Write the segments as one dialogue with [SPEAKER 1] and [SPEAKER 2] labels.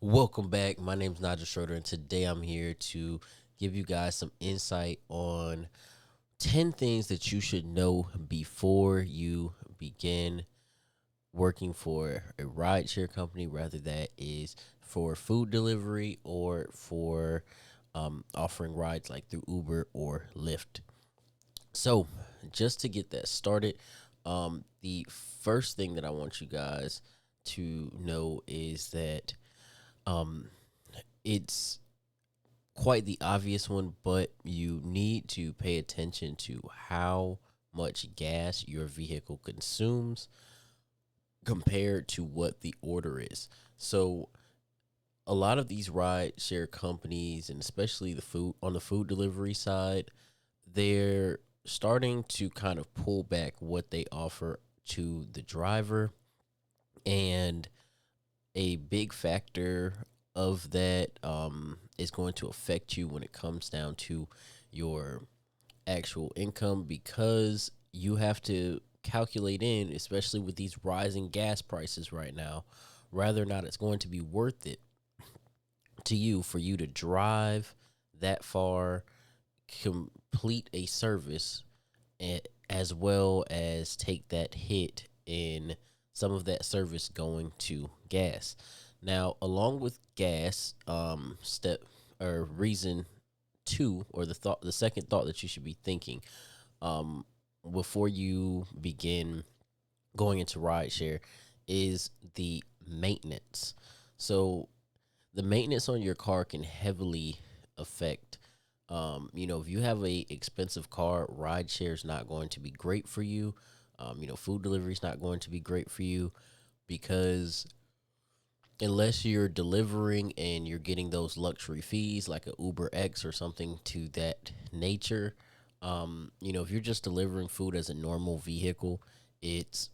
[SPEAKER 1] Welcome back. My name is MrSchroeter, and today I'm here to give you guys some insight on 10 things that you should know before you begin working for a rideshare company, whether that is for food delivery or for offering rides like through Uber or Lyft. So, just to get that started, the first thing that I want you guys to know is that um, it's quite the obvious one, but you need to pay attention to how much gas your vehicle consumes compared to what the order is. So a lot of these ride share companies, and especially the food on the food delivery side, they're starting to kind of pull back what they offer to the driver. And a big factor of that is going to affect you when it comes down to your actual income, because you have to calculate in, especially with these rising gas prices right now, whether or not it's going to be worth it to you for you to drive that far, complete a service, and as well as take that hit in some of that service going to gas. Now, along with gas, step or reason two, or the second thought that you should be thinking, um, before you begin going into rideshare, is the maintenance. So the maintenance on your car can heavily affect. If you have a expensive car, rideshare is not going to be great for you. Food delivery is not going to be great for you, because unless you're delivering and you're getting those luxury fees like a Uber X or something to that nature, if you're just delivering food as a normal vehicle, it's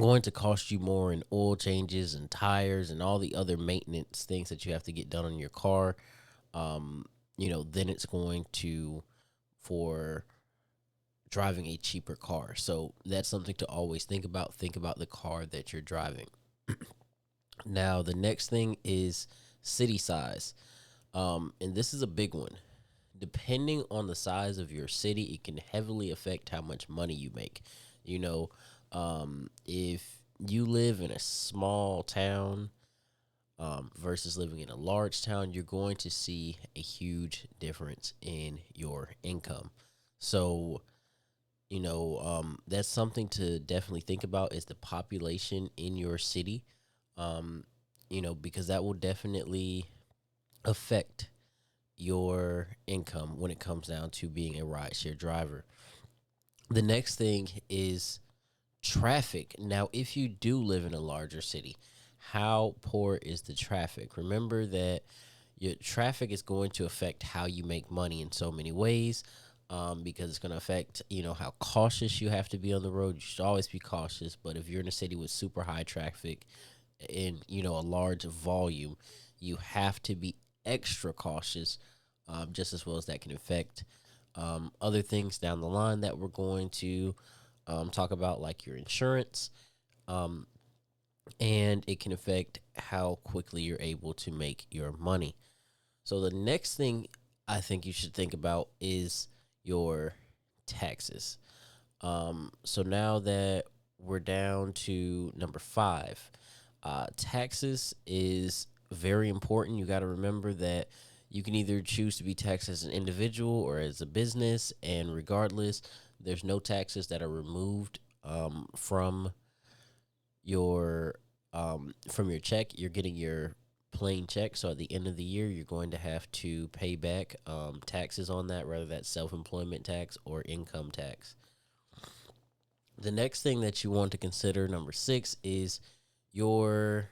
[SPEAKER 1] going to cost you more in oil changes and tires and all the other maintenance things that you have to get done on your car. Then it's going to for driving a cheaper car. So that's something to always think about. Think about the car that you're driving. Now, the next thing is city size. And this is a big one. Depending on the size of your city, it can heavily affect how much money you make. If you live in a small town versus living in a large town, you're going to see a huge difference in your income. So, that's something to definitely think about, is the population in your city, because that will definitely affect your income when it comes down to being a rideshare driver. The next thing is traffic. Now, if you do live in a larger city, how poor is the traffic? Remember that your traffic is going to affect how you make money in so many ways, because it's going to affect, how cautious you have to be on the road. You should always be cautious. But if you're in a city with super high traffic and, a large volume, you have to be extra cautious, just as well as that can affect other things down the line that we're going to talk about, like your insurance, um, and it can affect how quickly you're able to make your money. So the next thing I think you should think about is your taxes. So now that we're down to number five, taxes is very important. You got to remember that you can either choose to be taxed as an individual or as a business, and regardless, there's no taxes that are removed your from your check. You're getting your plain check. So at the end of the year, you're going to have to pay back taxes on that, whether that's self employment tax or income tax. The next thing that you want to consider, number six, is your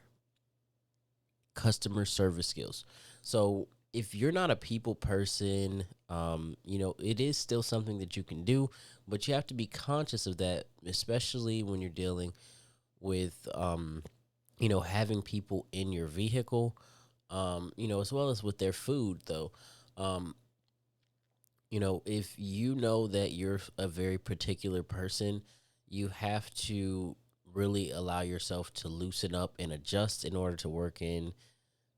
[SPEAKER 1] customer service skills. So if you're not a people person, it is still something that you can do, but you have to be conscious of that, especially when you're dealing with, having people in your vehicle, as well as with their food, though. Um, if you know that you're a very particular person, you have to really allow yourself to loosen up and adjust in order to work in,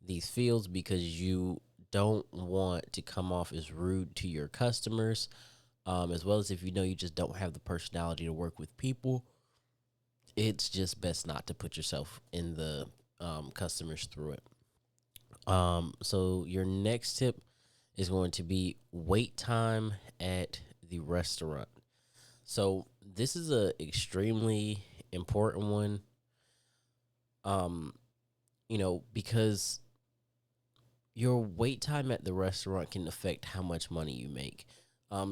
[SPEAKER 1] these fields because you don't want to come off as rude to your customers, as well as if you know you just don't have the personality to work with people. It's just best not to put yourself in the customers through it. So your next tip is going to be wait time at the restaurant. So this is a extremely important one. Um, because your wait time at the restaurant can affect how much money you make.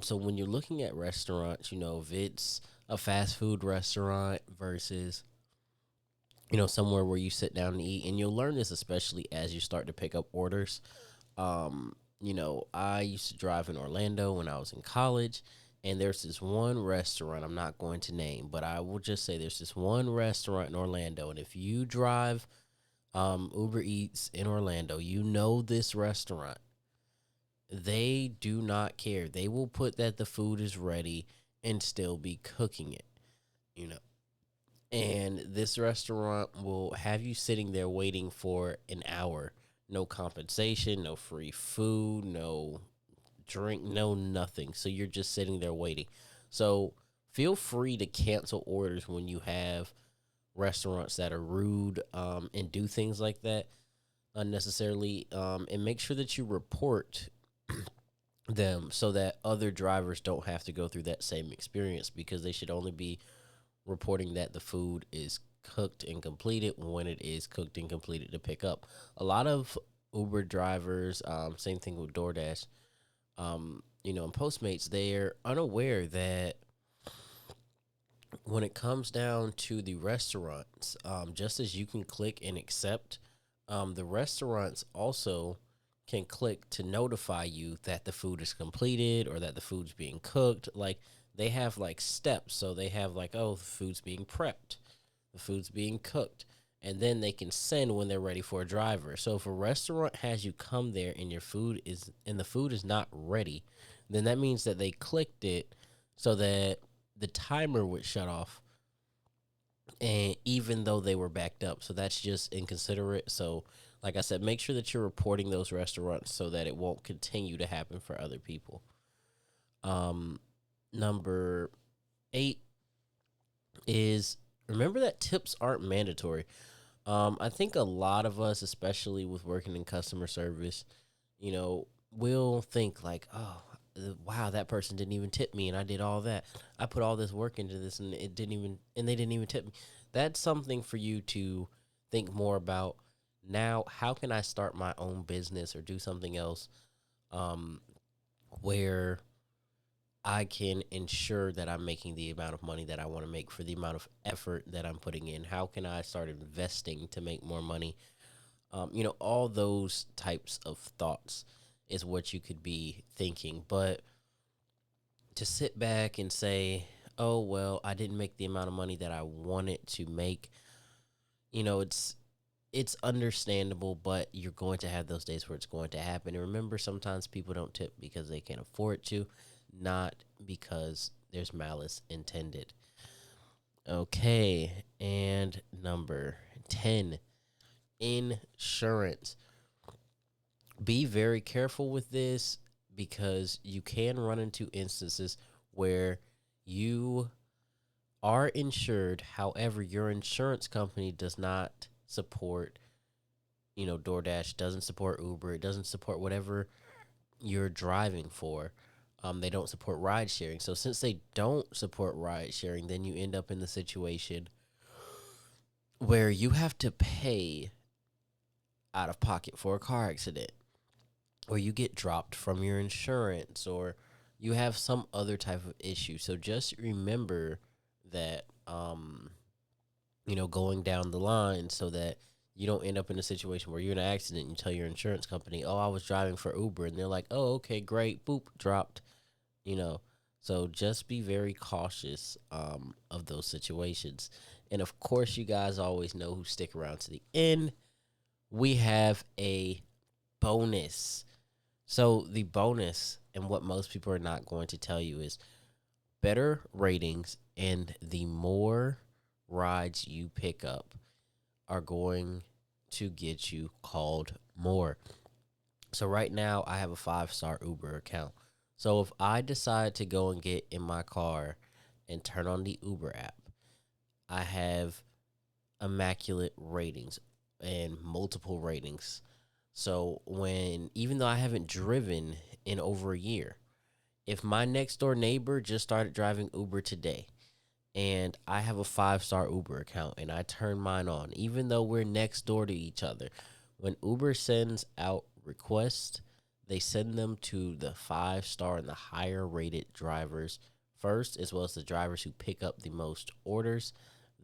[SPEAKER 1] So when you're looking at restaurants, if it's a fast food restaurant versus somewhere where you sit down and eat, and you'll learn this especially as you start to pick up orders. I used to drive in Orlando when I was in college, and there's this one restaurant I'm not going to name, but I will just say there's this one restaurant in Orlando, and if you drive Uber Eats in Orlando, this restaurant. They do not care. They will put that the food is ready and still be cooking it, you know. And this restaurant will have you sitting there waiting for an hour. No compensation, no free food, no drink, no nothing. So you're just sitting there waiting. So feel free to cancel orders when you have restaurants that are rude and do things like that unnecessarily, and make sure that you report them so that other drivers don't have to go through that same experience, because they should only be reporting that the food is cooked and completed when it is cooked and completed to pick up. A lot of Uber drivers, same thing with DoorDash, and Postmates, they're unaware that when it comes down to the restaurants, just as you can click and accept, the restaurants also can click to notify you that the food is completed or that the food's being cooked. Like, they have like steps. So they have like, oh, the food's being prepped, the food's being cooked, and then they can send when they're ready for a driver. So if a restaurant has you come there and the food is not ready, then that means that they clicked it so that the timer would shut off, and even though they were backed up. So that's just inconsiderate. So like I said, make sure that you're reporting those restaurants so that it won't continue to happen for other people. Number 8 is, remember that tips aren't mandatory. I think a lot of us, especially with working in customer service, will think like, oh, wow, that person didn't even tip me, and I did all that. I put all this work into this, and they didn't even tip me. That's something for you to think more about. Now, how can I start my own business or do something else, where I can ensure that I'm making the amount of money that I want to make for the amount of effort that I'm putting in? How can I start investing to make more money? All those types of thoughts is what you could be thinking. But to sit back and say, oh, well, I didn't make the amount of money that I wanted to make, it's understandable, but you're going to have those days where it's going to happen. And remember, sometimes people don't tip because they can't afford to, not because there's malice intended. Okay, and number 10, insurance. Be very careful with this, because you can run into instances where you are insured. However, your insurance company does not support, DoorDash, doesn't support Uber, it doesn't support whatever you're driving for. They don't support ride sharing. So since they don't support ride sharing, then you end up in the situation where you have to pay out of pocket for a car accident, or you get dropped from your insurance, or you have some other type of issue. So just remember that, going down the line, so that you don't end up in a situation where you're in an accident and you tell your insurance company, oh, I was driving for Uber. And they're like, oh, okay, great. Boop, dropped, you know. So just be very cautious of those situations. And of course, you guys always know who stick around to the end. We have a bonus. So the bonus, and what most people are not going to tell you, is better ratings and the more rides you pick up are going to get you called more. So right now I have a 5-star Uber account. So if I decide to go and get in my car and turn on the Uber app, I have immaculate ratings and multiple ratings. So even though I haven't driven in over a year, if my next door neighbor just started driving Uber today and I have a 5-star Uber account and I turn mine on, even though we're next door to each other, when Uber sends out requests, they send them to the 5-star and the higher rated drivers first, as well as the drivers who pick up the most orders.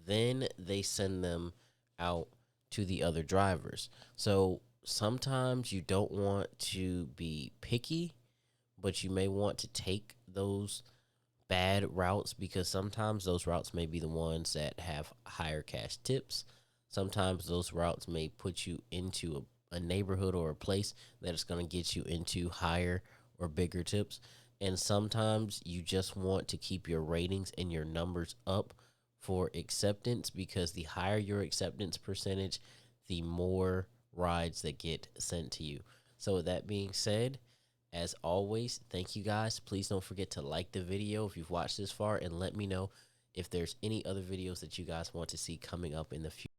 [SPEAKER 1] Then they send them out to the other drivers. So sometimes you don't want to be picky, but you may want to take those bad routes because sometimes those routes may be the ones that have higher cash tips. Sometimes those routes may put you into a neighborhood or a place that is going to get you into higher or bigger tips. And sometimes you just want to keep your ratings and your numbers up for acceptance, because the higher your acceptance percentage, the more rides that get sent to you. So, with that being said, as always, thank you guys. Please don't forget to like the video if you've watched this far, and let me know if there's any other videos that you guys want to see coming up in the future.